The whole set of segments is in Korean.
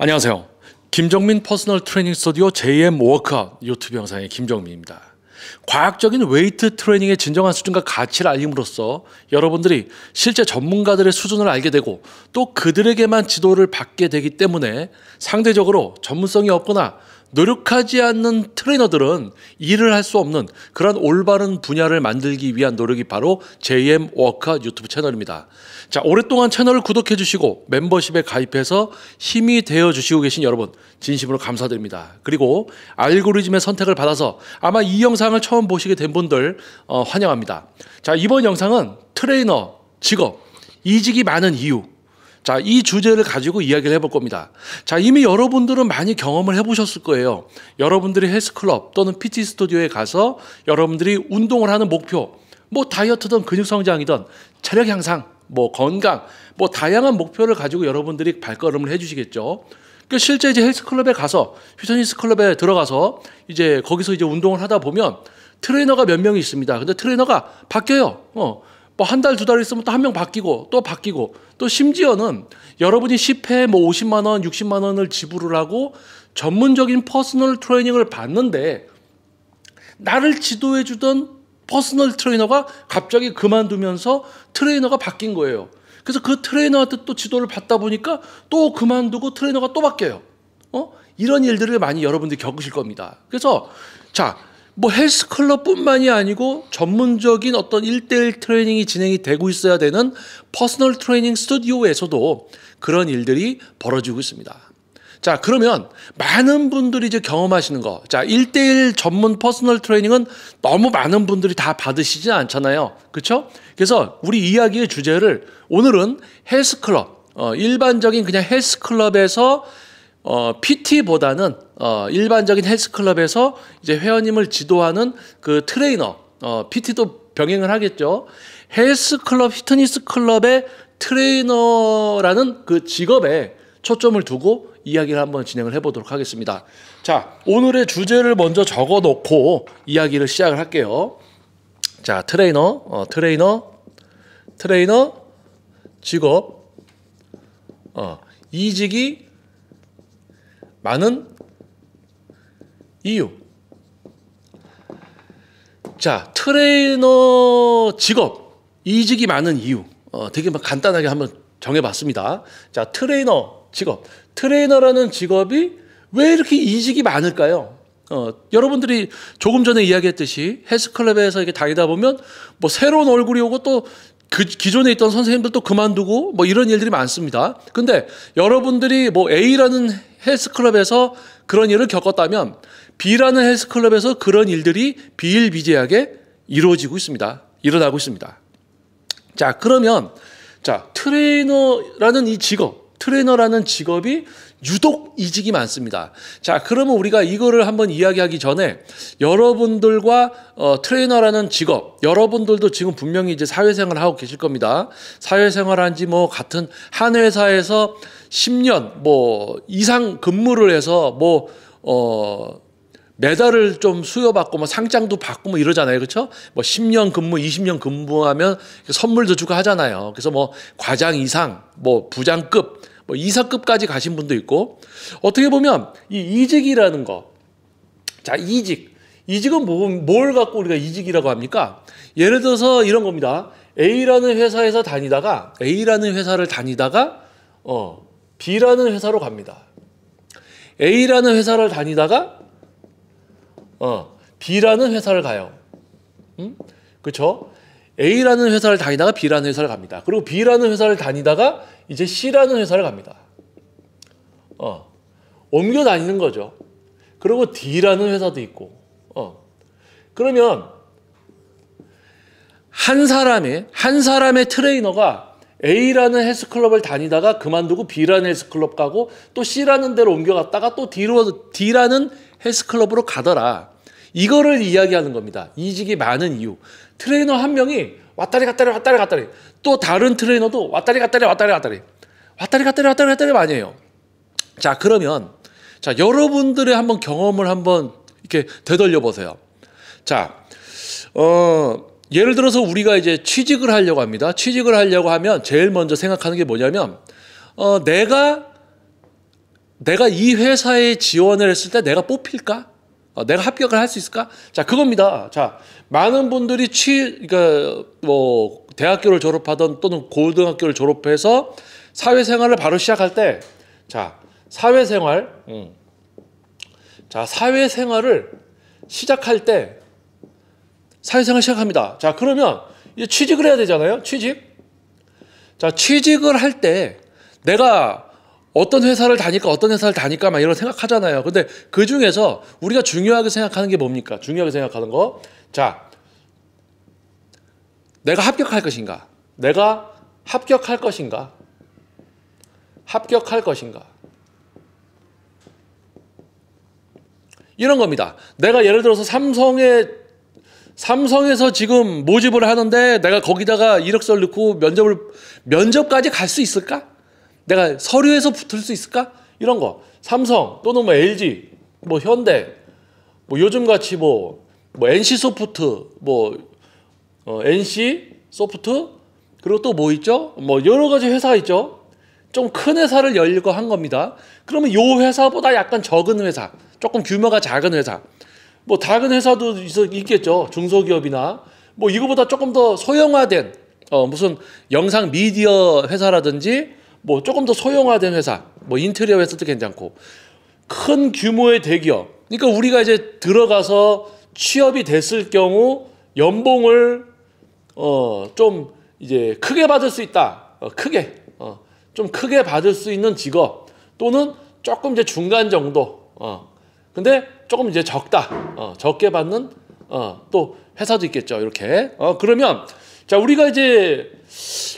안녕하세요. 김정민 퍼스널 트레이닝 스튜디오 JM 워크아웃 유튜브 영상의 김정민입니다. 과학적인 웨이트 트레이닝의 진정한 수준과 가치를 알림으로써 여러분들이 실제 전문가들의 수준을 알게 되고 또 그들에게만 지도를 받게 되기 때문에 상대적으로 전문성이 없거나 노력하지 않는 트레이너들은 일을 할 수 없는 그런 올바른 분야를 만들기 위한 노력이 바로 JM 워크아웃 유튜브 채널입니다. 자, 오랫동안 채널을 구독해 주시고 멤버십에 가입해서 힘이 되어 주시고 계신 여러분 진심으로 감사드립니다. 그리고 알고리즘의 선택을 받아서 아마 이 영상을 처음 보시게 된 분들 환영합니다. 자, 이번 영상은 트레이너 직업 이직이 많은 이유, 자, 이 주제를 가지고 이야기를 해볼 겁니다. 자, 이미 여러분들은 많이 경험을 해보셨을 거예요. 여러분들이 헬스클럽 또는 PT 스튜디오에 가서 여러분들이 운동을 하는 목표, 뭐 다이어트든 근육 성장이든 체력 향상, 뭐 건강, 뭐 다양한 목표를 가지고 여러분들이 발걸음을 해주시겠죠. 그 실제 이제 헬스클럽에 가서 피트니스 클럽에 들어가서 이제 거기서 이제 운동을 하다 보면 트레이너가 몇 명이 있습니다. 근데 트레이너가 바뀌어요. 뭐 한 달, 두 달 있으면 또 한 명 바뀌고 또 심지어는 여러분이 10회 뭐 50만 원, 60만 원을 지불을 하고 전문적인 퍼스널 트레이닝을 받는데 나를 지도해 주던 퍼스널 트레이너가 갑자기 그만두면서 트레이너가 바뀐 거예요. 그래서 그 트레이너한테 또 지도를 받다 보니까 또 그만두고 트레이너가 또 바뀌어요. 이런 일들을 많이 여러분들이 겪으실 겁니다. 그래서 자, 뭐 헬스클럽뿐만이 아니고 전문적인 어떤 1대1 트레이닝이 진행이 되고 있어야 되는 퍼스널 트레이닝 스튜디오에서도 그런 일들이 벌어지고 있습니다. 자, 그러면 많은 분들이 이제 경험하시는 거, 자, 1대1 전문 퍼스널 트레이닝은 너무 많은 분들이 다 받으시지 않잖아요. 그렇죠? 그래서 우리 이야기의 주제를 오늘은 헬스클럽, 일반적인 그냥 헬스클럽에서 PT보다는 일반적인 헬스클럽에서 이제 회원님을 지도하는 그 트레이너, PT도 병행을 하겠죠. 헬스클럽, 피트니스 클럽의 트레이너라는 그 직업에 초점을 두고 이야기를 한번 진행을 해보도록 하겠습니다. 자, 오늘의 주제를 먼저 적어놓고 이야기를 시작을 할게요. 자, 트레이너 직업, 이직이 많은 이유. 자, 트레이너 직업 이직이 많은 이유. 되게 간단하게 한번 정해봤습니다. 자, 트레이너 직업. 트레이너라는 직업이 왜 이렇게 이직이 많을까요? 여러분들이 조금 전에 이야기했듯이 헬스클럽에서 이렇게 다니다 보면 뭐 새로운 얼굴이 오고 또 그 기존에 있던 선생님들도 그만두고 뭐 이런 일들이 많습니다. 근데 여러분들이 뭐 A라는 헬스클럽에서 그런 일을 겪었다면 B라는 헬스클럽에서 그런 일들이 비일비재하게 이루어지고 있습니다. 일어나고 있습니다. 자, 그러면 자, 트레이너라는 직업이 유독 이직이 많습니다. 자, 그러면 우리가 이거를 한번 이야기하기 전에 여러분들과 트레이너라는 직업, 여러분들도 지금 분명히 이제 사회생활을 하고 계실 겁니다. 사회생활한 지 뭐 같은 한 회사에서 10년 뭐 이상 근무를 해서 메달을 좀 수여받고 뭐 상장도 받고 뭐 이러잖아요. 그렇죠? 뭐 10년 근무, 20년 근무하면 선물도 주고 하잖아요. 그래서 뭐 과장 이상, 뭐 부장급, 뭐 이사급까지 가신 분도 있고, 어떻게 보면 이 이직이라는 거, 자, 이직은 뭘 갖고 우리가 이직이라고 합니까? 예를 들어서 이런 겁니다. A라는 회사를 다니다가 B라는 회사로 갑니다. A라는 회사를 다니다가 B라는 회사를 가요. 그렇죠? A라는 회사를 다니다가 B라는 회사를 갑니다. 그리고 B라는 회사를 다니다가 이제 C라는 회사를 갑니다. 옮겨 다니는 거죠. 그리고 D라는 회사도 있고. 그러면 한 사람의 트레이너가 A라는 헬스클럽을 다니다가 그만두고 B라는 헬스클럽 가고 또 C라는 데로 옮겨갔다가 또 D라는 헬스클럽으로 가더라. 이거를 이야기하는 겁니다. 이직이 많은 이유. 트레이너 한 명이 왔다리 갔다리 또 다른 트레이너도 왔다리 갔다리 많이 해요. 자, 그러면 자, 여러분들의 한번 경험을 한번 이렇게 되돌려 보세요. 자, 예를 들어서 우리가 이제 취직을 하려고 합니다. 취직을 하려고 하면 제일 먼저 생각하는 게 뭐냐면 내가 내가 이 회사에 지원을 했을 때 내가 뽑힐까? 내가 합격을 할 수 있을까? 자, 그겁니다. 자, 많은 분들이 그러니까 뭐 대학교를 졸업하던 또는 고등학교를 졸업해서 사회생활을 바로 시작할 때, 자, 사회생활을 시작할 때, 사회생활 시작합니다. 자, 그러면 이제 취직을 해야 되잖아요. 취직. 자, 취직을 할 때 내가 어떤 회사를 다닐까 막 이런 생각하잖아요. 근데 그 중에서 우리가 중요하게 생각하는 게 뭡니까? 중요하게 생각하는 거. 자, 내가 합격할 것인가? 내가 합격할 것인가? 합격할 것인가? 이런 겁니다. 내가 예를 들어서 삼성에서 지금 모집을 하는데 내가 거기다가 이력서를 넣고 면접까지 갈 수 있을까? 내가 서류에서 붙을 수 있을까? 이런 거. 삼성 또는 뭐 LG, 뭐 현대, 뭐 요즘 같이 뭐 NC 소프트, NC 소프트, 그리고 또 뭐 있죠? 뭐 여러 가지 회사가 있죠. 좀 큰 회사를 열려고 한 겁니다. 그러면 이 회사보다 약간 적은 회사, 조금 규모가 작은 회사, 뭐 작은 회사도 있겠죠. 중소기업이나 뭐 이거보다 조금 더 소형화된 무슨 영상 미디어 회사라든지 뭐 조금 더 소형화된 회사, 뭐 인테리어 회사도 괜찮고, 큰 규모의 대기업. 그러니까 우리가 이제 들어가서 취업이 됐을 경우 연봉을 좀 이제 크게 받을 수 있다. 좀 크게 받을 수 있는 직업, 또는 조금 이제 중간 정도. 근데 조금 이제 적게 받는 또 회사도 있겠죠. 이렇게. 그러면 자, 우리가 이제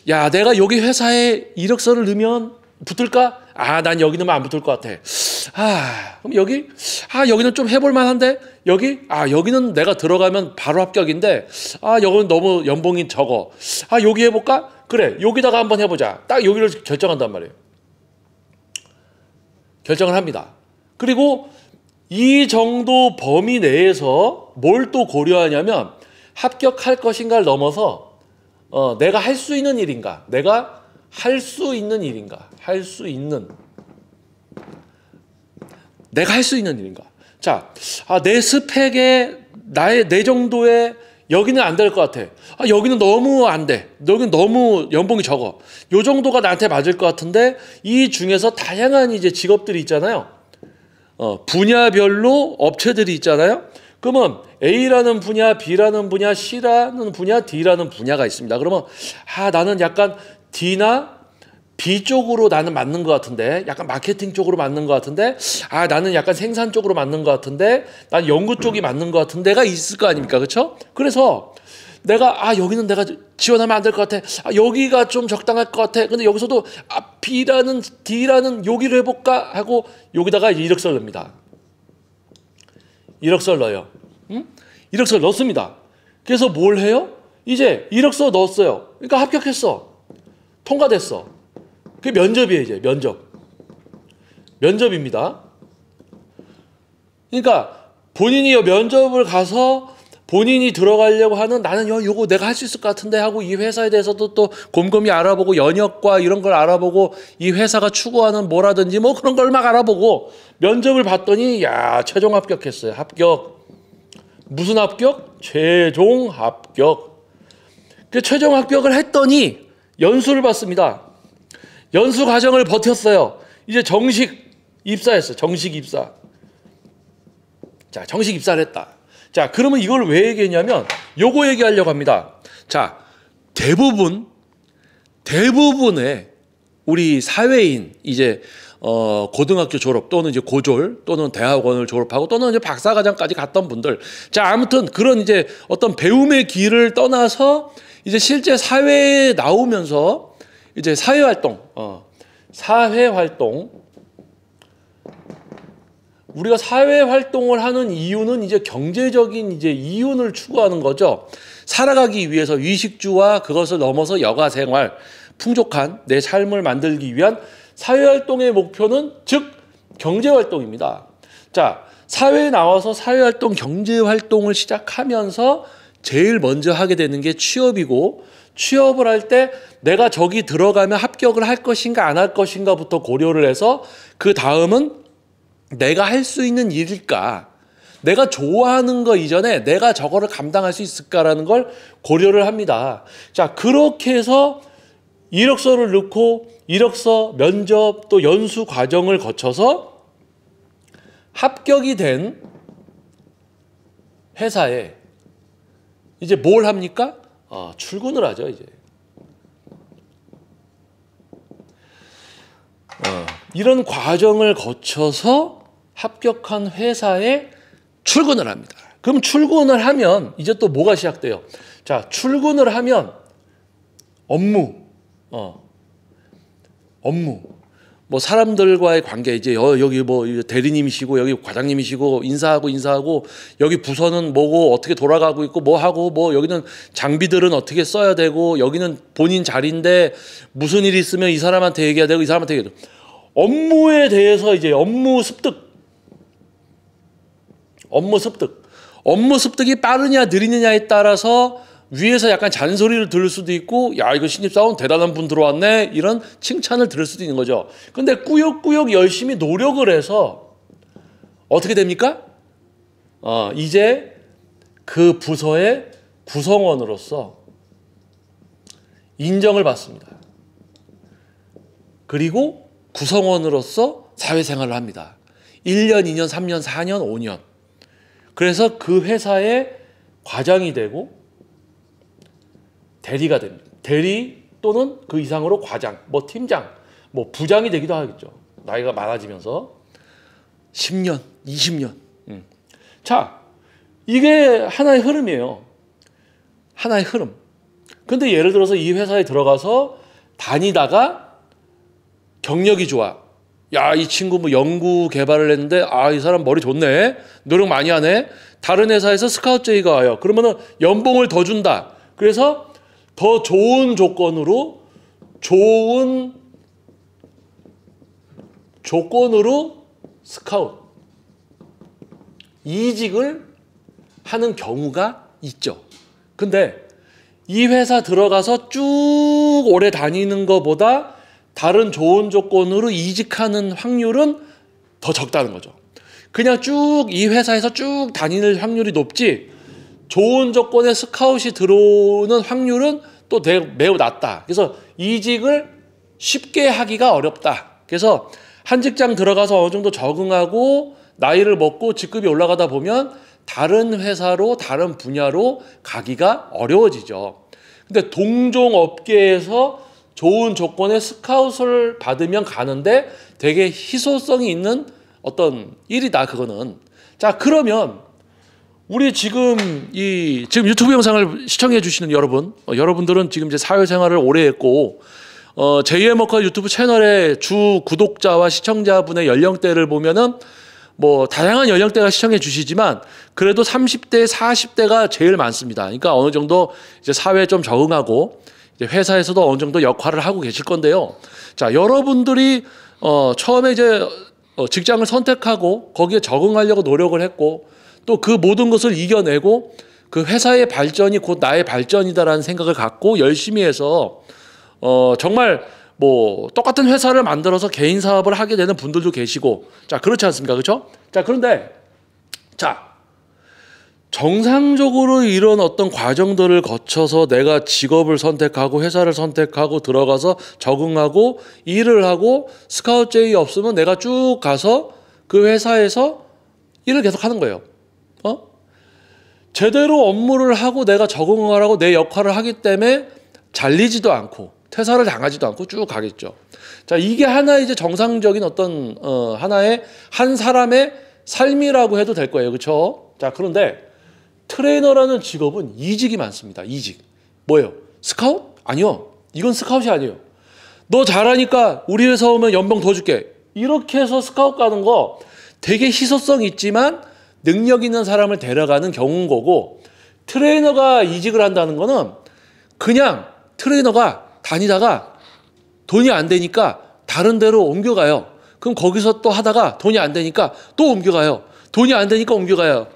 야, 내가 여기 회사에 이력서를 넣으면 붙을까? 난 여기 넣으면 안 붙을 것 같아. 그럼 여기는 좀 해볼 만한데? 여기는 내가 들어가면 바로 합격인데, 여기는 너무 연봉이 적어. 여기 해볼까? 그래, 여기다가 한번 해보자. 딱 여기를 결정한단 말이에요. 결정을 합니다. 그리고 이 정도 범위 내에서 뭘 또 고려하냐면, 합격할 것인가를 넘어서 내가 할 수 있는 일인가? 내가 할 수 있는 일인가? 내가 할 수 있는 일인가? 자, 내 스펙에 내 정도의 여기는 안 될 것 같아. 여기는 너무 안 돼. 여기는 너무 연봉이 적어. 요 정도가 나한테 맞을 것 같은데, 이 중에서 다양한 이제 직업들이 있잖아요. 분야별로 업체들이 있잖아요. 그러면 A라는 분야, B라는 분야, C라는 분야, D라는 분야가 있습니다. 그러면 나는 약간 D나 B 쪽으로 나는 맞는 것 같은데, 약간 마케팅 쪽으로 맞는 것 같은데, 나는 약간 생산 쪽으로 맞는 것 같은데, 난 연구 쪽이 맞는 것 같은데가 있을 거 아닙니까? 그렇죠? 그래서 내가 여기는 내가 지원하면 안 될 것 같아. 여기가 좀 적당할 것 같아. 근데 여기서도 B라는 D라는 여기를 해볼까 하고 여기다가 이력서를 넣습니다. 이력서를 넣어요. 이력서를 넣습니다. 그래서 뭘 해요? 이제 이력서 넣었어요. 그러니까 합격했어. 통과됐어. 그게 면접이에요. 이제 면접입니다. 그러니까 본인이 면접을 가서 본인이 들어가려고 하는, 나는 요거 내가 할 수 있을 것 같은데 하고 이 회사에 대해서도 또 곰곰이 알아보고, 연역과 이런 걸 알아보고, 이 회사가 추구하는 뭐라든지 뭐 그런 걸 막 알아보고 면접을 봤더니 최종 합격했어요. 합격. 무슨 합격? 최종 합격. 그 최종 합격을 했더니 연수를 받습니다. 연수 과정을 버텼어요. 이제 정식 입사했어요. 정식 입사. 자, 정식 입사를 했다. 자, 그러면 이걸 왜 얘기했냐면 요거 얘기하려고 합니다. 자, 대부분의 우리 사회인, 이제 고등학교 졸업 또는 이제 고졸 또는 대학원을 졸업하고 또는 이제 박사과정까지 갔던 분들, 자, 아무튼 그런 이제 어떤 배움의 길을 떠나서 이제 실제 사회에 나오면서 이제 사회활동, 우리가 사회활동을 하는 이유는 이제 경제적인 이제 이윤을 추구하는 거죠. 살아가기 위해서 위식주와 그것을 넘어서 여가생활, 풍족한 내 삶을 만들기 위한 사회활동의 목표는 즉 경제활동입니다. 자, 사회에 나와서 사회활동, 경제활동을 시작하면서 제일 먼저 하게 되는 게 취업이고, 취업을 할 때 내가 저기 들어가면 합격을 할 것인가 안 할 것인가부터 고려를 해서 그 다음은 내가 할 수 있는 일일까? 내가 좋아하는 거 이전에 내가 저거를 감당할 수 있을까라는 걸 고려를 합니다. 자, 그렇게 해서 이력서를 넣고 이력서, 면접, 또 연수 과정을 거쳐서 합격이 된 회사에 이제 뭘 합니까? 출근을 하죠, 이제. 이런 과정을 거쳐서 합격한 회사에 출근을 합니다. 그럼 출근을 하면 이제 또 뭐가 시작돼요? 자, 출근을 하면 업무. 뭐 사람들과의 관계, 이제 여기 뭐 대리님이시고 여기 과장님이시고 인사하고 여기 부서는 뭐고 어떻게 돌아가고 있고 뭐 하고 뭐 여기는 장비들은 어떻게 써야 되고 여기는 본인 자리인데 무슨 일이 있으면 이 사람한테 얘기해야 되고 이 사람한테 얘기해야 되고 업무에 대해서 이제 업무 습득이 빠르냐 느리느냐에 따라서 위에서 약간 잔소리를 들을 수도 있고, 야, 이거 신입사원 대단한 분 들어왔네, 이런 칭찬을 들을 수도 있는 거죠. 근데 꾸역꾸역 열심히 노력을 해서 어떻게 됩니까? 이제 그 부서의 구성원으로서 인정을 받습니다. 그리고 구성원으로서 사회생활을 합니다. 1년, 2년, 3년, 4년, 5년. 그래서 그 회사의 과장이 되고 대리가 됩니다. 대리 또는 그 이상으로 과장, 뭐 팀장, 뭐 부장이 되기도 하겠죠. 나이가 많아지면서 10년, 20년. 자, 이게 하나의 흐름이에요. 하나의 흐름. 근데 예를 들어서 이 회사에 들어가서 다니다가 경력이 좋아. 야, 이 친구 뭐 연구 개발을 했는데, 이 사람 머리 좋네. 노력 많이 하네. 다른 회사에서 스카우트 제의가 와요. 그러면은 연봉을 더 준다. 그래서 더 좋은 조건으로 스카우트 이직을 하는 경우가 있죠. 근데 이 회사 들어가서 쭉 오래 다니는 것보다 다른 좋은 조건으로 이직하는 확률은 더 적다는 거죠. 그냥 쭉 이 회사에서 쭉 다니는 확률이 높지, 좋은 조건의 스카웃이 들어오는 확률은 또 매우 낮다. 그래서 이직을 쉽게 하기가 어렵다. 그래서 한 직장 들어가서 어느 정도 적응하고 나이를 먹고 직급이 올라가다 보면 다른 회사로, 다른 분야로 가기가 어려워지죠. 근데 동종 업계에서 좋은 조건의 스카웃을 받으면 가는데 되게 희소성이 있는 어떤 일이다, 그거는. 자, 그러면 우리 지금 유튜브 영상을 시청해 주시는 여러분들은 지금 이제 사회생활을 오래 했고, 제2의 워커 유튜브 채널의 주 구독자와 시청자분의 연령대를 보면은 뭐 다양한 연령대가 시청해 주시지만 그래도 30대, 40대가 제일 많습니다. 그러니까 어느 정도 이제 사회에 좀 적응하고 이제 회사에서도 어느 정도 역할을 하고 계실 건데요. 자, 여러분들이 처음에 이제 직장을 선택하고 거기에 적응하려고 노력을 했고 또 그 모든 것을 이겨내고 그 회사의 발전이 곧 나의 발전이다라는 생각을 갖고 열심히 해서 정말 뭐 똑같은 회사를 만들어서 개인 사업을 하게 되는 분들도 계시고, 자, 그렇지 않습니까? 그렇죠? 자, 그런데 자, 정상적으로 이런 어떤 과정들을 거쳐서 내가 직업을 선택하고 회사를 선택하고 들어가서 적응하고 일을 하고 스카우트 제의 없으면 내가 쭉 가서 그 회사에서 일을 계속 하는 거예요. 제대로 업무를 하고 내가 적응을 하고 내 역할을 하기 때문에 잘리지도 않고 퇴사를 당하지도 않고 쭉 가겠죠. 자, 이게 하나의 이제 정상적인 어떤 하나의 한 사람의 삶이라고 해도 될 거예요. 그렇죠? 자, 그런데 트레이너라는 직업은 이직이 많습니다. 이직. 뭐예요? 스카웃? 아니요. 이건 스카웃이 아니에요. 너 잘하니까 우리 회사 오면 연봉 더 줄게. 이렇게 해서 스카웃 가는 거 되게 희소성 있지만 능력 있는 사람을 데려가는 경우인 거고, 트레이너가 이직을 한다는 거는 그냥 트레이너가 다니다가 돈이 안 되니까 다른 데로 옮겨가요. 그럼 거기서 또 하다가 돈이 안 되니까 또 옮겨가요. 돈이 안 되니까 옮겨가요.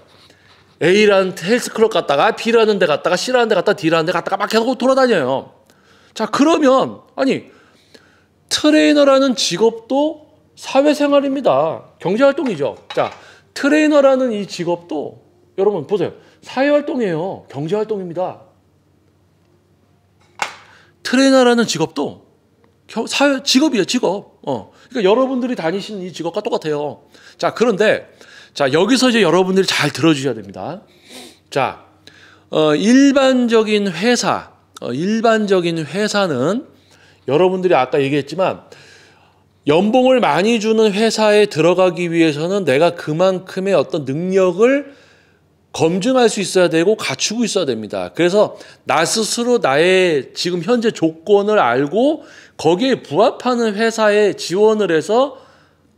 A라는 헬스클럽 갔다가 B라는 데 갔다가 C라는 데 갔다가 D라는 데 갔다가 막 계속 돌아다녀요. 자, 그러면 아니 트레이너라는 직업도 사회생활입니다. 경제활동이죠. 자, 트레이너라는 이 직업도 여러분 보세요. 사회활동이에요. 경제활동입니다. 트레이너라는 직업도 직업이에요. 직업. 그러니까 여러분들이 다니시는 이 직업과 똑같아요. 자, 그런데 자, 여기서 이제 여러분들이 잘 들어주셔야 됩니다. 자, 일반적인 회사는 여러분들이 아까 얘기했지만 연봉을 많이 주는 회사에 들어가기 위해서는 내가 그만큼의 어떤 능력을 검증할 수 있어야 되고 갖추고 있어야 됩니다. 그래서 나 스스로 나의 지금 현재 조건을 알고 거기에 부합하는 회사에 지원을 해서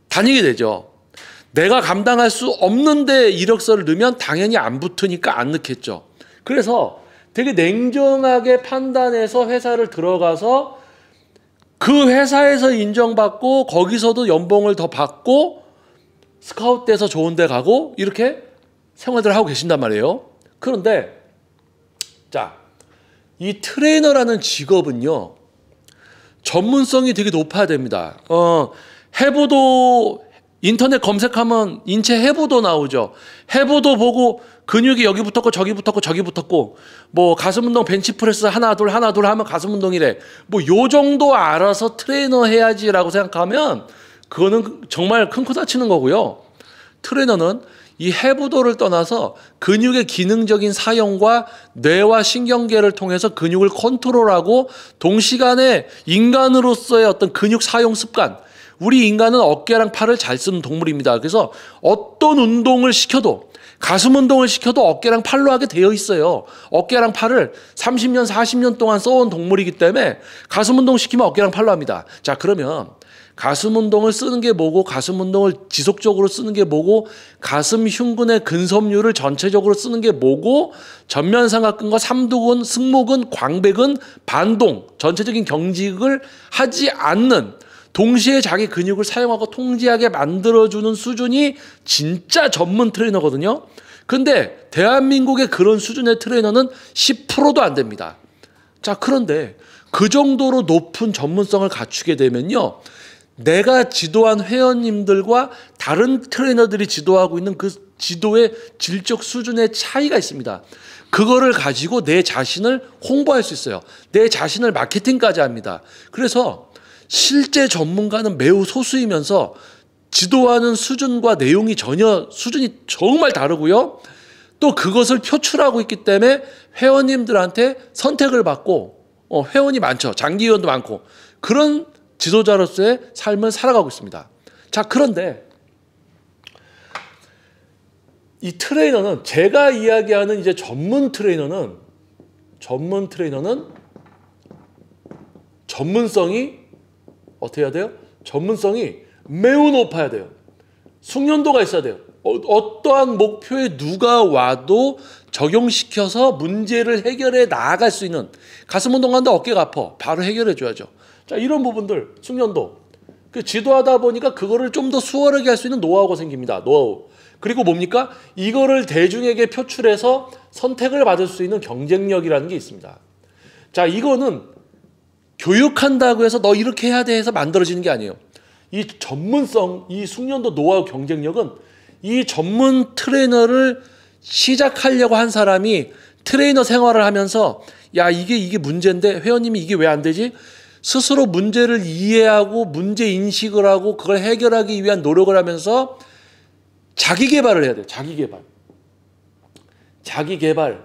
다니게 되죠. 내가 감당할 수 없는데 이력서를 넣으면 당연히 안 붙으니까 안 넣겠죠. 그래서 되게 냉정하게 판단해서 회사를 들어가서 그 회사에서 인정받고 거기서도 연봉을 더 받고 스카웃돼서 좋은 데 가고 이렇게 생활들을 하고 계신단 말이에요. 그런데 자, 이 트레이너라는 직업은요, 전문성이 되게 높아야 됩니다. 해부도 인터넷 검색하면 인체 해부도 나오죠. 해부도 보고 근육이 여기 붙었고 저기 붙었고 저기 붙었고 뭐 가슴 운동 벤치프레스 하나 둘 하면 가슴 운동이래. 뭐 요 정도 알아서 트레이너 해야지라고 생각하면 그거는 정말 큰 코 다치는 거고요. 트레이너는 이 해부도를 떠나서 근육의 기능적인 사용과 뇌와 신경계를 통해서 근육을 컨트롤하고 동시간에 인간으로서의 어떤 근육 사용 습관, 우리 인간은 어깨랑 팔을 잘 쓰는 동물입니다. 그래서 어떤 운동을 시켜도 가슴 운동을 시켜도 어깨랑 팔로 하게 되어 있어요. 어깨랑 팔을 30년, 40년 동안 써온 동물이기 때문에 가슴 운동 시키면 어깨랑 팔로 합니다. 자, 그러면 가슴 운동을 쓰는 게 뭐고 가슴 운동을 지속적으로 쓰는 게 뭐고 가슴 흉근의 근섬유를 전체적으로 쓰는 게 뭐고 전면삼각근과 삼두근, 승모근, 광배근, 반동 전체적인 경직을 하지 않는 동시에 자기 근육을 사용하고 통제하게 만들어주는 수준이 진짜 전문 트레이너거든요. 근데 대한민국의 그런 수준의 트레이너는 10%도 안 됩니다. 자, 그런데 그 정도로 높은 전문성을 갖추게 되면요, 내가 지도한 회원님들과 다른 트레이너들이 지도하고 있는 그 지도의 질적 수준의 차이가 있습니다. 그거를 가지고 내 자신을 홍보할 수 있어요. 내 자신을 마케팅까지 합니다. 그래서 실제 전문가는 매우 소수이면서 지도하는 수준과 내용이 수준이 정말 다르고요. 또 그것을 표출하고 있기 때문에 회원님들한테 선택을 받고 회원이 많죠. 장기 회원도 많고 그런 지도자로서의 삶을 살아가고 있습니다. 자, 그런데 이 트레이너는 제가 이야기하는 이제 전문 트레이너는 전문성이 어떻게 해야 돼요? 전문성이 매우 높아야 돼요. 숙련도가 있어야 돼요. 어떠한 목표에 누가 와도 적용시켜서 문제를 해결해 나아갈 수 있는, 가슴 운동하는데 어깨가 아파 바로 해결해 줘야죠. 자, 이런 부분들 숙련도, 그 지도하다 보니까 그거를 좀 더 수월하게 할 수 있는 노하우가 생깁니다. 노하우. 그리고 뭡니까? 이거를 대중에게 표출해서 선택을 받을 수 있는 경쟁력이라는 게 있습니다. 자, 이거는 교육한다고 해서 너 이렇게 해야 돼 해서 만들어지는 게 아니에요. 이 전문성, 이 숙련도, 노하우, 경쟁력은 이 전문 트레이너를 시작하려고 한 사람이 트레이너 생활을 하면서 야, 이게 문제인데 회원님이 이게 왜 안 되지? 스스로 문제를 이해하고 문제 인식을 하고 그걸 해결하기 위한 노력을 하면서 자기 개발을 해야 돼요. 자기 개발,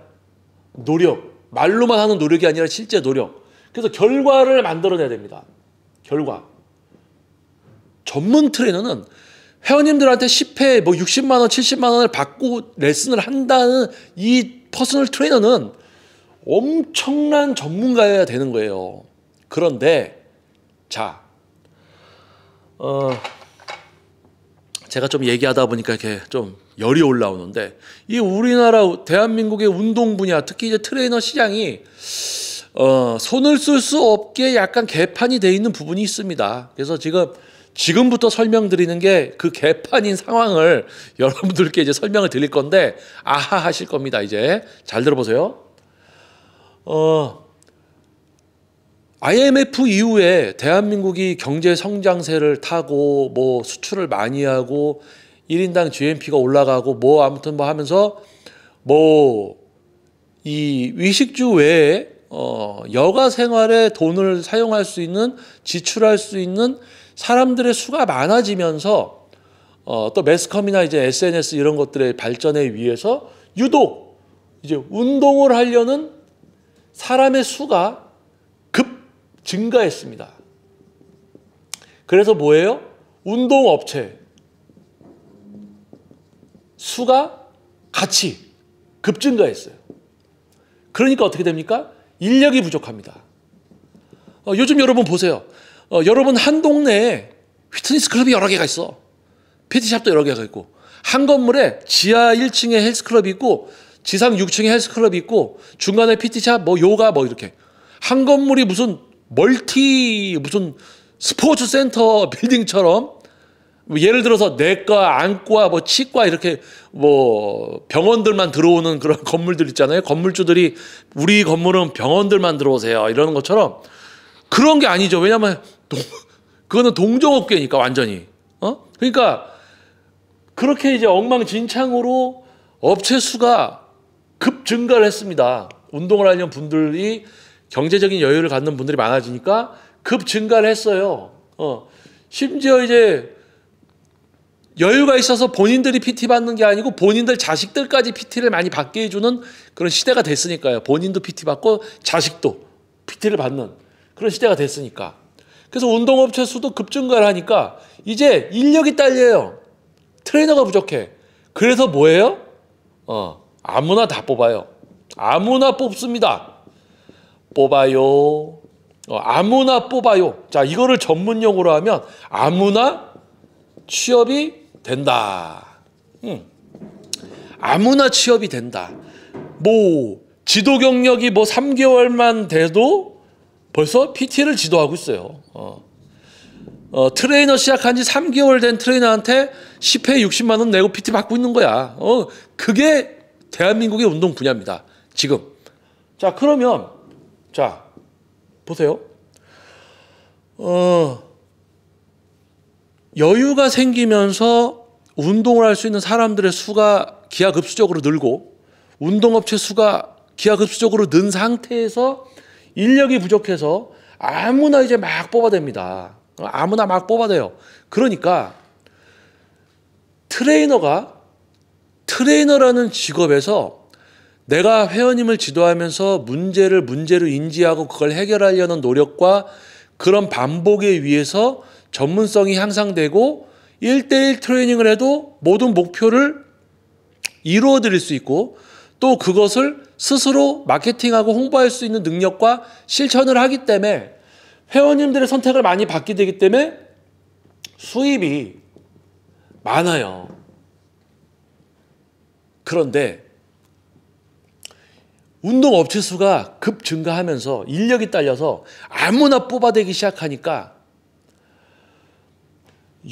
노력. 말로만 하는 노력이 아니라 실제 노력. 그래서 결과를 만들어내야 됩니다. 결과. 전문 트레이너는 회원님들한테 10회 뭐 60만 원, 70만 원을 받고 레슨을 한다는 이 퍼스널 트레이너는 엄청난 전문가여야 되는 거예요. 그런데 자, 제가 좀 얘기하다 보니까 이렇게 좀 열이 올라오는데 이 우리나라 대한민국의 운동 분야, 특히 이제 트레이너 시장이 손을 쓸 수 없게 약간 개판이 돼 있는 부분이 있습니다. 그래서 지금부터 설명드리는 게 그 개판인 상황을 여러분들께 이제 설명을 드릴 건데 아하 하실 겁니다. 이제 잘 들어보세요. IMF 이후에 대한민국이 경제 성장세를 타고 뭐 수출을 많이 하고 1인당 GNP가 올라가고 뭐 아무튼 뭐 하면서 뭐 이 위식주 외에 여가 생활에 돈을 사용할 수 있는, 지출할 수 있는 사람들의 수가 많아지면서 또 매스컴이나 이제 SNS 이런 것들의 발전에 의해서 유독 이제 운동을 하려는 사람의 수가 급 증가했습니다. 그래서 뭐예요? 운동업체 수가 같이 급 증가했어요. 그러니까 어떻게 됩니까? 인력이 부족합니다. 요즘 여러분 보세요. 여러분 한 동네에 피트니스 클럽이 여러 개가 있어. PT샵도 여러 개가 있고, 한 건물에 지하 1층에 헬스클럽이 있고 지상 6층에 헬스클럽이 있고 중간에 PT샵 뭐 요가 뭐 이렇게 한 건물이 무슨 무슨 스포츠 센터 빌딩처럼, 예를 들어서 내과, 안과, 뭐 치과 이렇게 뭐 병원들만 들어오는 그런 건물들 있잖아요. 건물주들이 우리 건물은 병원들만 들어오세요 이러는 것처럼 그런 게 아니죠. 왜냐하면 그거는 동종업계니까 완전히. 그러니까 그렇게 이제 엉망진창으로 업체 수가 급 증가를 했습니다. 운동을 하려는 분들이, 경제적인 여유를 갖는 분들이 많아지니까 급 증가를 했어요. 심지어 이제 여유가 있어서 본인들이 PT 받는 게 아니고 본인들 자식들까지 PT를 많이 받게 해주는 그런 시대가 됐으니까요. 본인도 PT 받고 자식도 PT를 받는 그런 시대가 됐으니까. 그래서 운동업체 수도 급증가를 하니까 이제 인력이 딸려요. 트레이너가 부족해. 그래서 뭐예요? 아무나 다 뽑아요. 아무나 뽑습니다. 뽑아요. 아무나 뽑아요. 자, 이거를 전문용어로 하면 아무나 취업이 된다. 아무나 취업이 된다. 뭐 지도 경력이 뭐 3개월만 돼도 벌써 PT를 지도하고 있어요. 트레이너 시작한 지 3개월 된 트레이너한테 10회 60만 원 내고 PT 받고 있는 거야. 그게 대한민국의 운동 분야입니다. 지금. 자, 그러면 자, 보세요. 여유가 생기면서 운동을 할 수 있는 사람들의 수가 기하급수적으로 늘고 운동업체 수가 기하급수적으로 는 상태에서 인력이 부족해서 아무나 이제 막 뽑아댑니다. 아무나 막 뽑아대요. 그러니까 트레이너라는 직업에서 내가 회원님을 지도하면서 문제로 인지하고 그걸 해결하려는 노력과 그런 반복에 의해서 전문성이 향상되고 1대1 트레이닝을 해도 모든 목표를 이루어 드릴 수 있고 또 그것을 스스로 마케팅하고 홍보할 수 있는 능력과 실천을 하기 때문에 회원님들의 선택을 많이 받게 되기 때문에 수입이 많아요. 그런데 운동업체 수가 급 증가하면서 인력이 딸려서 아무나 뽑아대기 시작하니까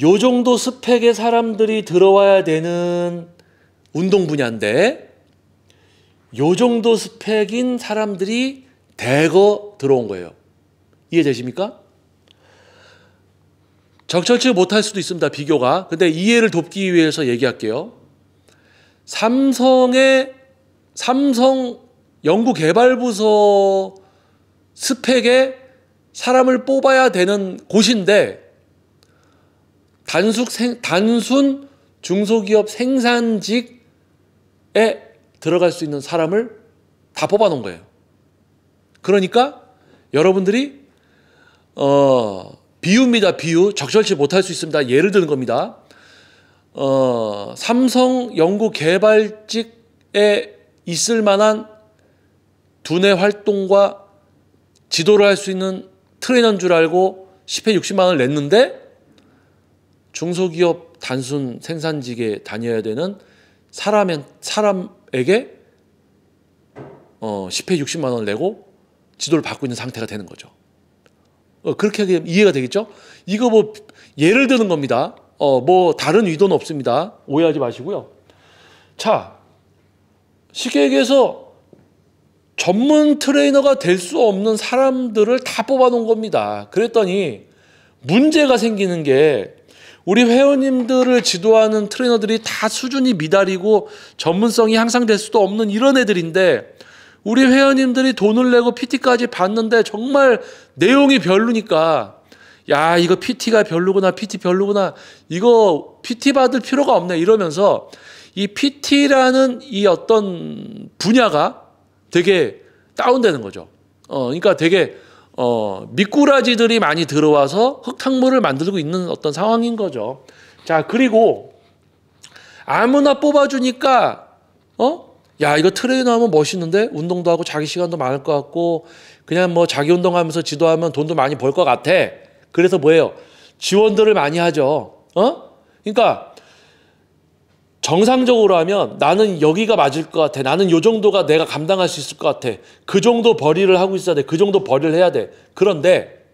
요 정도 스펙의 사람들이 들어와야 되는 운동 분야인데 요 정도 스펙인 사람들이 대거 들어온 거예요. 이해되십니까? 적절치 못할 수도 있습니다. 비교가. 근데 이해를 돕기 위해서 얘기할게요. 삼성 연구개발부서 스펙에 사람을 뽑아야 되는 곳인데 단순 중소기업 생산직에 들어갈 수 있는 사람을 다 뽑아놓은 거예요. 그러니까 여러분들이 비유입니다. 비유. 적절치 못할 수 있습니다. 예를 드는 겁니다. 삼성 연구개발직에 있을 만한 두뇌 활동과 지도를 할 수 있는 트레이너인 줄 알고 10회 60만 원을 냈는데 중소기업 단순 생산직에 다녀야 되는 사람에게 10회 60만 원을 내고 지도를 받고 있는 상태가 되는 거죠. 그렇게 이해가 되겠죠? 이거 뭐 예를 드는 겁니다. 뭐 다른 의도는 없습니다. 오해하지 마시고요. 자, 쉽게 얘기해서 전문 트레이너가 될 수 없는 사람들을 다 뽑아놓은 겁니다. 그랬더니 문제가 생기는 게 우리 회원님들을 지도하는 트레이너들이 다 수준이 미달이고 전문성이 향상될 수도 없는 이런 애들인데 우리 회원님들이 돈을 내고 PT까지 받는데 정말 내용이 별로니까 야 이거 PT가 별로구나 PT 별로구나 이거 PT 받을 필요가 없네 이러면서 이 PT라는 이 어떤 분야가 되게 다운되는 거죠. 그러니까 되게 미꾸라지들이 많이 들어와서 흙탕물을 만들고 있는 어떤 상황인 거죠. 자, 그리고 아무나 뽑아주니까 야 이거 트레이너 하면 멋있는데 운동도 하고 자기 시간도 많을 것 같고 그냥 뭐 자기 운동하면서 지도하면 돈도 많이 벌 것 같아. 그래서 뭐예요? 지원들을 많이 하죠. 그러니까 정상적으로 하면 나는 여기가 맞을 것 같아. 나는 요 정도가 내가 감당할 수 있을 것 같아. 그 정도 벌이를 하고 있어야 돼. 그 정도 벌이를 해야 돼. 그런데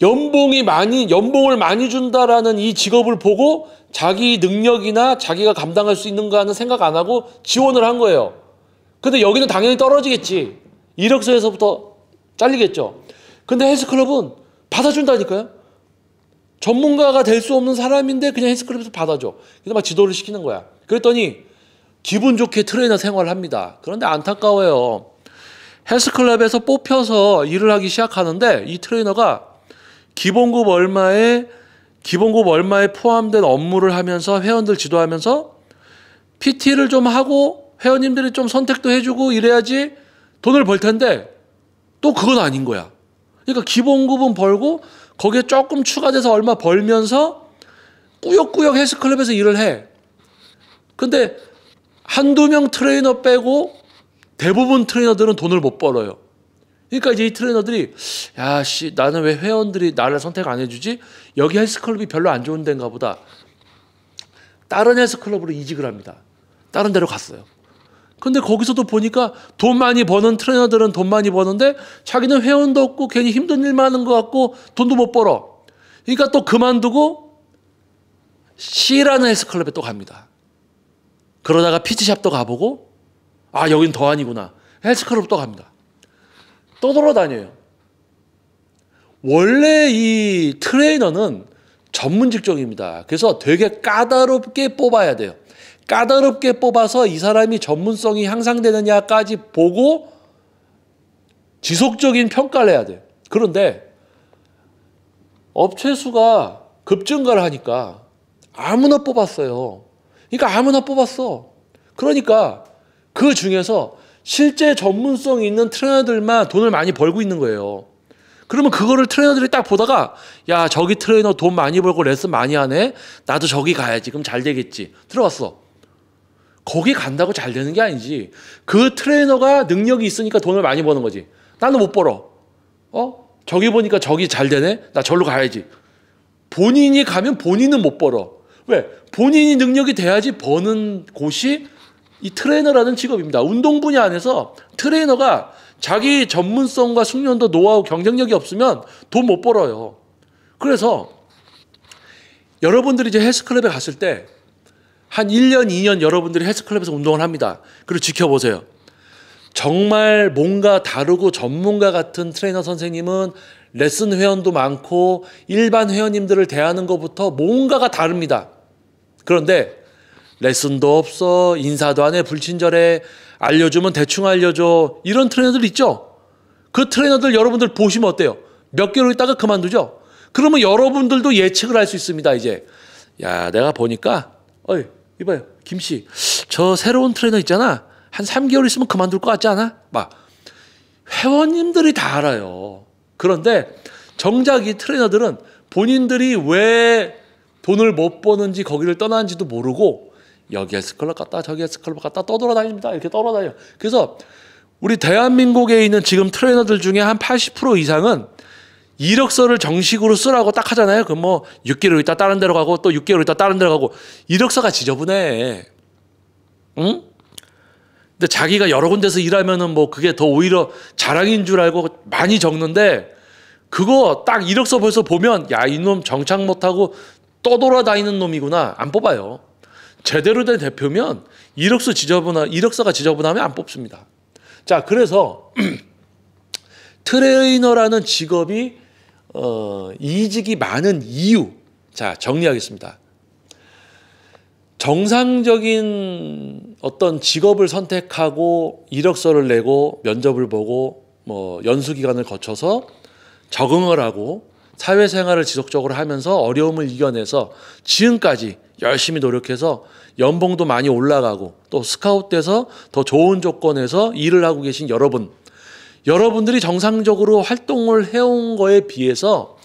연봉을 많이 준다라는 이 직업을 보고 자기 능력이나 자기가 감당할 수 있는가는 생각 안 하고 지원을 한 거예요. 근데 여기는 당연히 떨어지겠지. 이력서에서부터 잘리겠죠. 근데 헬스클럽은 받아준다니까요. 전문가가 될 수 없는 사람인데 그냥 헬스클럽에서 받아줘. 그래서 막 지도를 시키는 거야. 그랬더니 기분 좋게 트레이너 생활을 합니다. 그런데 안타까워요. 헬스클럽에서 뽑혀서 일을 하기 시작하는데 이 트레이너가 기본급 얼마에 포함된 업무를 하면서 회원들 지도하면서 PT를 좀 하고 회원님들이 좀 선택도 해주고 이래야지 돈을 벌 텐데 또 그건 아닌 거야. 그러니까 기본급은 벌고 거기에 조금 추가돼서 얼마 벌면서 꾸역꾸역 헬스클럽에서 일을 해. 근데 한두 명 트레이너 빼고 대부분 트레이너들은 돈을 못 벌어요. 그러니까 이제 이 트레이너들이 야, 씨, 나는 왜 회원들이 나를 선택 안 해주지? 여기 헬스클럽이 별로 안 좋은 데인가 보다. 다른 헬스클럽으로 이직을 합니다. 다른 데로 갔어요. 근데 거기서도 보니까 돈 많이 버는 트레이너들은 돈 많이 버는데 자기는 회원도 없고 괜히 힘든 일만 하는 것 같고 돈도 못 벌어. 그러니까 또 그만두고 C라는 헬스클럽에 또 갑니다. 그러다가 PT샵도 가보고 아 여긴 더 아니구나. 헬스클럽 또 갑니다. 또 돌아다녀요. 원래 이 트레이너는 전문 직종입니다. 그래서 되게 까다롭게 뽑아야 돼요. 까다롭게 뽑아서 이 사람이 전문성이 향상되느냐까지 보고 지속적인 평가를 해야 돼요. 그런데 업체 수가 급증가를 하니까 아무나 뽑았어요. 그러니까 아무나 뽑았어. 그러니까 그 중에서 실제 전문성 있는 트레이너들만 돈을 많이 벌고 있는 거예요. 그러면 그거를 트레이너들이 딱 보다가 야 저기 트레이너 돈 많이 벌고 레슨 많이 하네. 나도 저기 가야지. 그럼 잘 되겠지. 들어갔어. 거기 간다고 잘 되는 게 아니지. 그 트레이너가 능력이 있으니까 돈을 많이 버는 거지. 나는 못 벌어. 저기 보니까 저기 잘 되네. 나 절로 가야지. 본인이 가면 본인은 못 벌어. 왜? 본인이 능력이 돼야지 버는 곳이 이 트레이너라는 직업입니다. 운동 분야 안에서 트레이너가 자기 전문성과 숙련도 노하우 경쟁력이 없으면 돈 못 벌어요. 그래서 여러분들이 이제 헬스클럽에 갔을 때 한 1년, 2년 여러분들이 헬스클럽에서 운동을 합니다. 그리고 지켜보세요. 정말 뭔가 다르고 전문가 같은 트레이너 선생님은 레슨 회원도 많고 일반 회원님들을 대하는 것부터 뭔가가 다릅니다. 그런데 레슨도 없어, 인사도 안 해, 불친절해, 알려주면 대충 알려줘 이런 트레이너들 있죠? 그 트레이너들 여러분들 보시면 어때요? 몇 개월 있다가 그만두죠? 그러면 여러분들도 예측을 할 수 있습니다. 이제 야 내가 보니까 어이 이봐요 김씨 저 새로운 트레이너 있잖아 한 3개월 있으면 그만둘 것 같지 않아? 막 회원님들이 다 알아요. 그런데 정작 이 트레이너들은 본인들이 왜 돈을 못 버는지 거기를 떠나는지도 모르고 여기 헬스클럽 갔다 저기 헬스클럽 갔다 떠돌아다닙니다. 이렇게 떠돌아다녀요. 그래서 우리 대한민국에 있는 지금 트레이너들 중에 한 80% 이상은 이력서를 정식으로 쓰라고 딱 하잖아요. 그럼 뭐 6개월 있다 다른 데로 가고 또 6개월 있다 다른 데로 가고 이력서가 지저분해. 응? 근데 자기가 여러 군데서 일하면은 뭐 그게 더 오히려 자랑인 줄 알고 많이 적는데 그거 딱 이력서 벌써 보면 야 이놈 정착 못하고 떠돌아다니는 놈이구나. 안 뽑아요. 제대로 된 대표면 이력서가 지저분하면 안 뽑습니다. 자, 그래서 트레이너라는 직업이 이직이 많은 이유, 자, 정리하겠습니다. 정상적인 어떤 직업을 선택하고 이력서를 내고 면접을 보고 뭐 연수 기간을 거쳐서 적응을 하고 사회생활을 지속적으로 하면서 어려움을 이겨내서 지금까지 열심히 노력해서 연봉도 많이 올라가고 또 스카웃돼서 더 좋은 조건에서 일을 하고 계신 여러분들이 정상적으로 활동을 해온 거에 비해서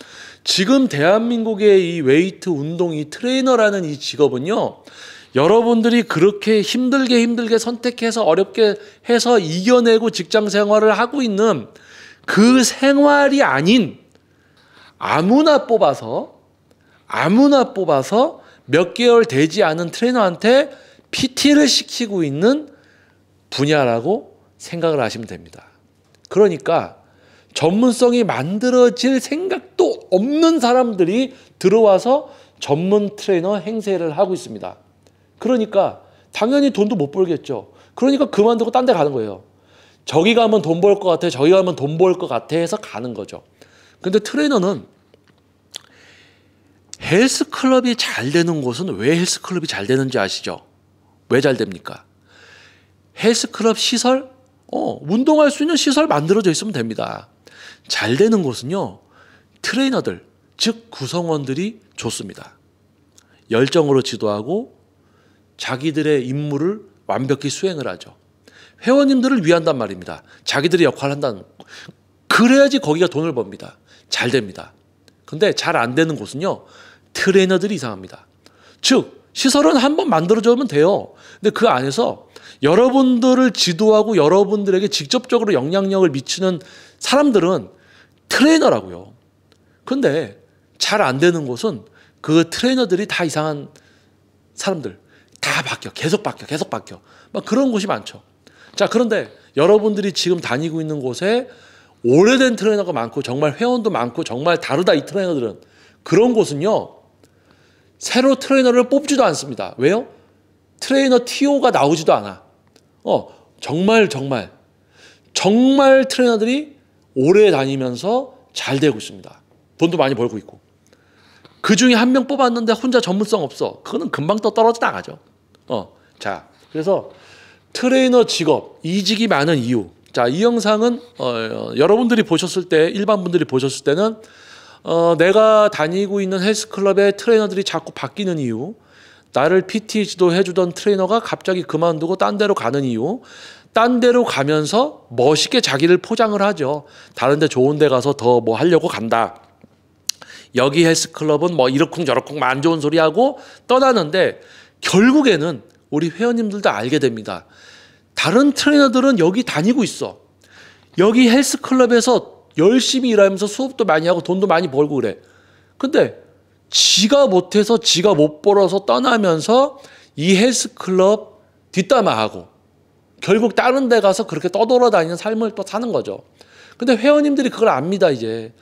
지금 대한민국의 이 웨이트 운동 이 트레이너라는 이 직업은요, 여러분들이 그렇게 힘들게 선택해서 어렵게 해서 이겨내고 직장 생활을 하고 있는 그 생활이 아닌 아무나 뽑아서 몇 개월 되지 않은 트레이너한테 PT를 시키고 있는 분야라고 생각을 하시면 됩니다. 그러니까 전문성이 만들어질 생각도 없는 사람들이 들어와서 전문 트레이너 행세를 하고 있습니다. 그러니까 당연히 돈도 못 벌겠죠. 그러니까 그만두고 딴 데 가는 거예요. 저기 가면 돈 벌 것 같아, 저기 가면 돈 벌 것 같아 해서 가는 거죠. 근데 트레이너는 헬스클럽이 잘 되는 곳은 왜 헬스클럽이 잘 되는지 아시죠? 왜 잘 됩니까? 헬스클럽 시설, 운동할 수 있는 시설 만들어져 있으면 됩니다. 잘 되는 곳은요, 트레이너들, 즉 구성원들이 좋습니다. 열정으로 지도하고 자기들의 임무를 완벽히 수행을 하죠. 회원님들을 위한단 말입니다. 자기들의 역할을 한다는 거. 그래야지 거기가 돈을 법니다. 잘 됩니다. 근데 잘 안 되는 곳은요, 트레이너들이 이상합니다. 즉 시설은 한번 만들어주면 돼요. 근데 그 안에서 여러분들을 지도하고 여러분들에게 직접적으로 영향력을 미치는 사람들은 트레이너라고요. 근데 잘 안 되는 곳은 그 트레이너들이 다 이상한 사람들, 다 바뀌어, 계속 바뀌어. 막 그런 곳이 많죠. 자, 그런데 여러분들이 지금 다니고 있는 곳에 오래된 트레이너가 많고 정말 회원도 많고 정말 다르다 이 트레이너들은, 그런 곳은요 새로 트레이너를 뽑지도 않습니다. 왜요? 트레이너 TO가 나오지도 않아. 정말 트레이너들이 오래 다니면서 잘 되고 있습니다. 돈도 많이 벌고 있고. 그 중에 한 명 뽑았는데 혼자 전문성 없어. 그거는 금방 또 떨어져 나가죠. 자, 그래서 트레이너 직업 이직이 많은 이유. 자, 이 영상은 여러분들이 보셨을 때, 일반 분들이 보셨을 때는 내가 다니고 있는 헬스클럽의 트레이너들이 자꾸 바뀌는 이유, 나를 PT 지도해주던 트레이너가 갑자기 그만두고 딴 데로 가는 이유, 딴 데로 가면서 멋있게 자기를 포장을 하죠. 다른 데 좋은 데 가서 더 뭐 하려고 간다. 여기 헬스클럽은 뭐 이러쿵저러쿵 안 좋은 소리 하고 떠나는데 결국에는 우리 회원님들도 알게 됩니다. 다른 트레이너들은 여기 다니고 있어. 여기 헬스클럽에서 열심히 일하면서 수업도 많이 하고 돈도 많이 벌고 그래. 근데 지가 못해서 지가 못 벌어서 떠나면서 이 헬스클럽 뒷담화하고 결국 다른 데 가서 그렇게 떠돌아다니는 삶을 또 사는 거죠. 근데 회원님들이 그걸 압니다. 이제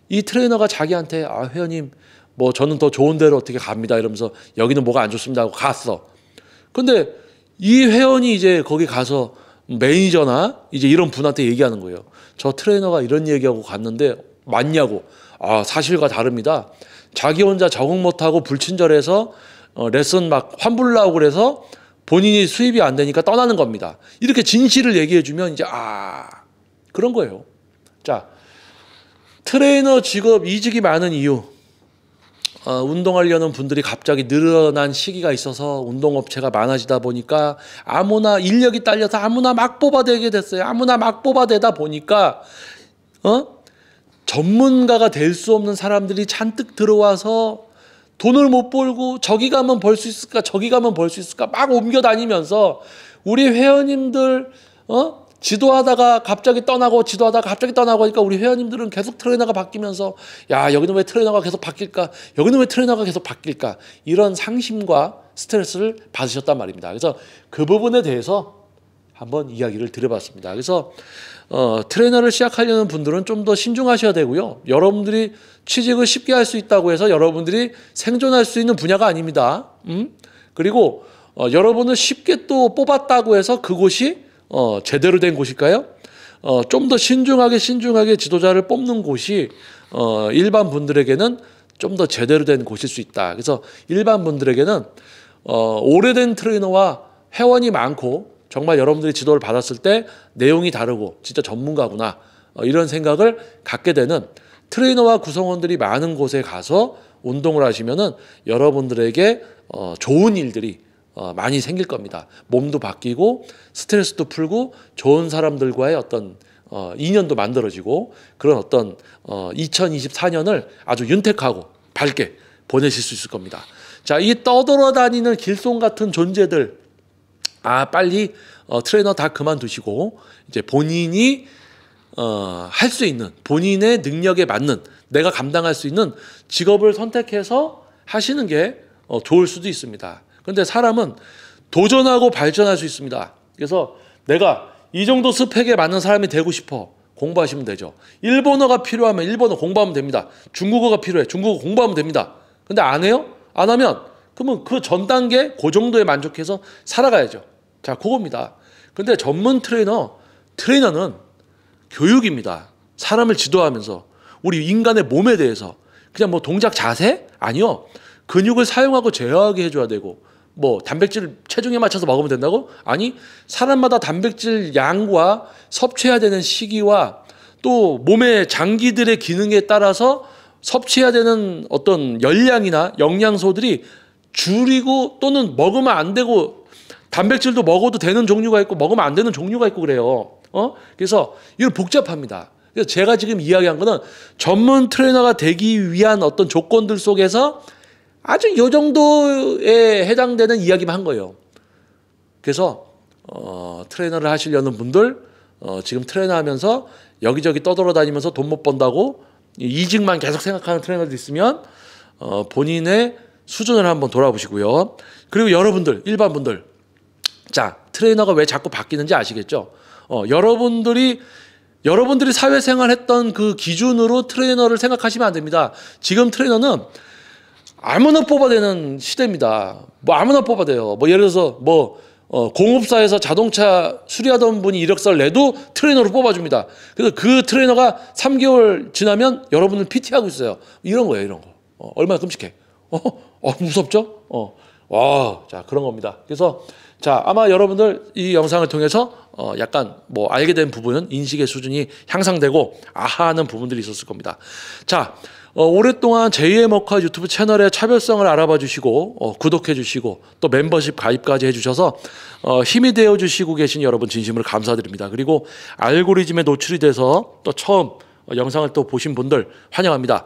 이 트레이너가 자기한테 회원님 뭐 저는 더 좋은 데로 어떻게 갑니다 이러면서 여기는 뭐가 안 좋습니다 하고 갔어. 근데 이 회원이 이제 거기 가서 매니저나 이제 이런 분한테 얘기하는 거예요. 저 트레이너가 이런 얘기하고 갔는데 맞냐고. 사실과 다릅니다. 자기 혼자 적응 못하고 불친절해서 레슨 막 환불 나오고 그래서 본인이 수입이 안 되니까 떠나는 겁니다. 이렇게 진실을 얘기해 주면 이제 그런 거예요. 자, 트레이너 직업 이직이 많은 이유. 운동하려는 분들이 갑자기 늘어난 시기가 있어서 운동업체가 많아지다 보니까 아무나 인력이 딸려서 아무나 막 뽑아대게 됐어요. 아무나 막 뽑아대다 보니까 전문가가 될 수 없는 사람들이 잔뜩 들어와서 돈을 못 벌고 저기 가면 벌 수 있을까 저기 가면 벌 수 있을까 막 옮겨 다니면서 우리 회원님들 지도하다가 갑자기 떠나고 하니까 우리 회원님들은 계속 트레이너가 바뀌면서 여기는 왜 트레이너가 계속 바뀔까? 여기는 왜 트레이너가 계속 바뀔까? 이런 상심과 스트레스를 받으셨단 말입니다. 그래서 그 부분에 대해서 한번 이야기를 드려봤습니다. 그래서 트레이너를 시작하려는 분들은 좀 더 신중하셔야 되고요. 여러분들이 취직을 쉽게 할 수 있다고 해서 여러분들이 생존할 수 있는 분야가 아닙니다. 그리고 여러분을 쉽게 또 뽑았다고 해서 그곳이 제대로 된 곳일까요? 좀 더 신중하게 지도자를 뽑는 곳이 일반 분들에게는 좀 더 제대로 된 곳일 수 있다. 그래서 일반 분들에게는 오래된 트레이너와 회원이 많고 정말 여러분들이 지도를 받았을 때 내용이 다르고 진짜 전문가구나 이런 생각을 갖게 되는 트레이너와 구성원들이 많은 곳에 가서 운동을 하시면은 여러분들에게 좋은 일들이 많이 생길 겁니다. 몸도 바뀌고 스트레스도 풀고 좋은 사람들과의 어떤 인연도 만들어지고 그런 어떤 2024년을 아주 윤택하고 밝게 보내실 수 있을 겁니다. 자, 이 떠돌아다니는 길송 같은 존재들, 빨리 트레이너 다 그만두시고 이제 본인이 할 수 있는 본인의 능력에 맞는 내가 감당할 수 있는 직업을 선택해서 하시는 게 좋을 수도 있습니다. 그런데 사람은 도전하고 발전할 수 있습니다. 그래서 내가 이 정도 스펙에 맞는 사람이 되고 싶어. 공부하시면 되죠. 일본어가 필요하면 일본어 공부하면 됩니다. 중국어가 필요해. 중국어 공부하면 됩니다. 근데 안 해요? 안 하면 그러면 그 전 단계 그 정도에 만족해서 살아가야죠. 자, 그겁니다. 근데 전문 트레이너는 교육입니다. 사람을 지도하면서 우리 인간의 몸에 대해서 그냥 뭐 동작 자세? 아니요. 근육을 사용하고 제어하게 해줘야 되고 뭐 단백질 체중에 맞춰서 먹으면 된다고? 아니, 사람마다 단백질 양과 섭취해야 되는 시기와 또 몸의 장기들의 기능에 따라서 섭취해야 되는 어떤 열량이나 영양소들이 줄이고 또는 먹으면 안 되고 단백질도 먹어도 되는 종류가 있고 먹으면 안 되는 종류가 있고 그래요. 그래서 이거 복잡합니다. 그래서 제가 지금 이야기한 거는 전문 트레이너가 되기 위한 어떤 조건들 속에서 아주 이 정도에 해당되는 이야기만 한 거예요. 그래서 트레이너를 하시려는 분들 지금 트레이너 하면서 여기저기 떠돌아다니면서 돈 못 번다고 이직만 계속 생각하는 트레이너들 있으면 본인의 수준을 한번 돌아보시고요. 그리고 여러분들 일반 분들, 자, 트레이너가 왜 자꾸 바뀌는지 아시겠죠? 여러분들이 사회생활 했던 그 기준으로 트레이너를 생각하시면 안 됩니다. 지금 트레이너는 아무나 뽑아대는 시대입니다. 뭐 아무나 뽑아대요. 뭐 예를 들어서 공업사에서 자동차 수리하던 분이 이력서를 내도 트레이너로 뽑아줍니다. 그래서 그 트레이너가 3개월 지나면 여러분을 PT하고 있어요. 이런 거예요, 이런 거. 얼마나 끔찍해. 무섭죠? 자, 그런 겁니다. 그래서 자, 아마 여러분들 이 영상을 통해서 약간 뭐 알게 된 부분은 인식의 수준이 향상되고 아하하는 부분들이 있었을 겁니다. 자, 오랫동안 제2의 먹화 유튜브 채널의 차별성을 알아봐 주시고 구독해 주시고 또 멤버십 가입까지 해주셔서 힘이 되어 주시고 계신 여러분 진심으로 감사드립니다. 그리고 알고리즘에 노출이 돼서 또 처음 영상을 또 보신 분들 환영합니다.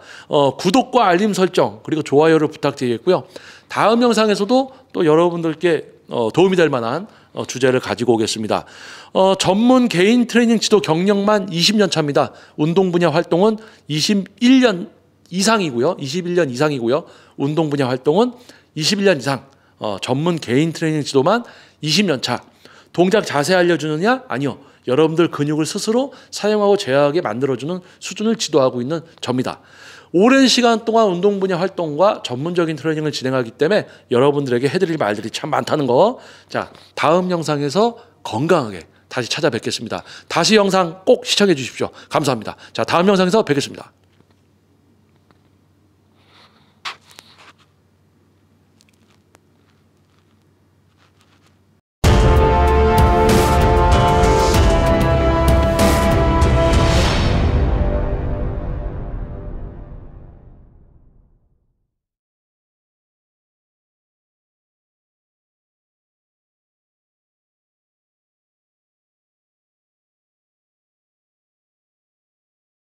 구독과 알림 설정 그리고 좋아요를 부탁드리겠고요. 다음 영상에서도 또 여러분들께 도움이 될 만한 주제를 가지고 오겠습니다. 전문 개인 트레이닝 지도 경력만 20년 차입니다. 운동 분야 활동은 21년 이상이고요. 운동 분야 활동은 21년 이상. 전문 개인 트레이닝 지도만 20년 차. 동작 자세 알려주느냐? 아니요. 여러분들 근육을 스스로 사용하고 제어하게 만들어주는 수준을 지도하고 있는 접니다. 오랜 시간 동안 운동 분야 활동과 전문적인 트레이닝을 진행하기 때문에 여러분들에게 해드릴 말들이 참 많다는 거. 자, 다음 영상에서 건강하게 다시 찾아뵙겠습니다. 다시 영상 꼭 시청해 주십시오. 감사합니다. 자, 다음 영상에서 뵙겠습니다.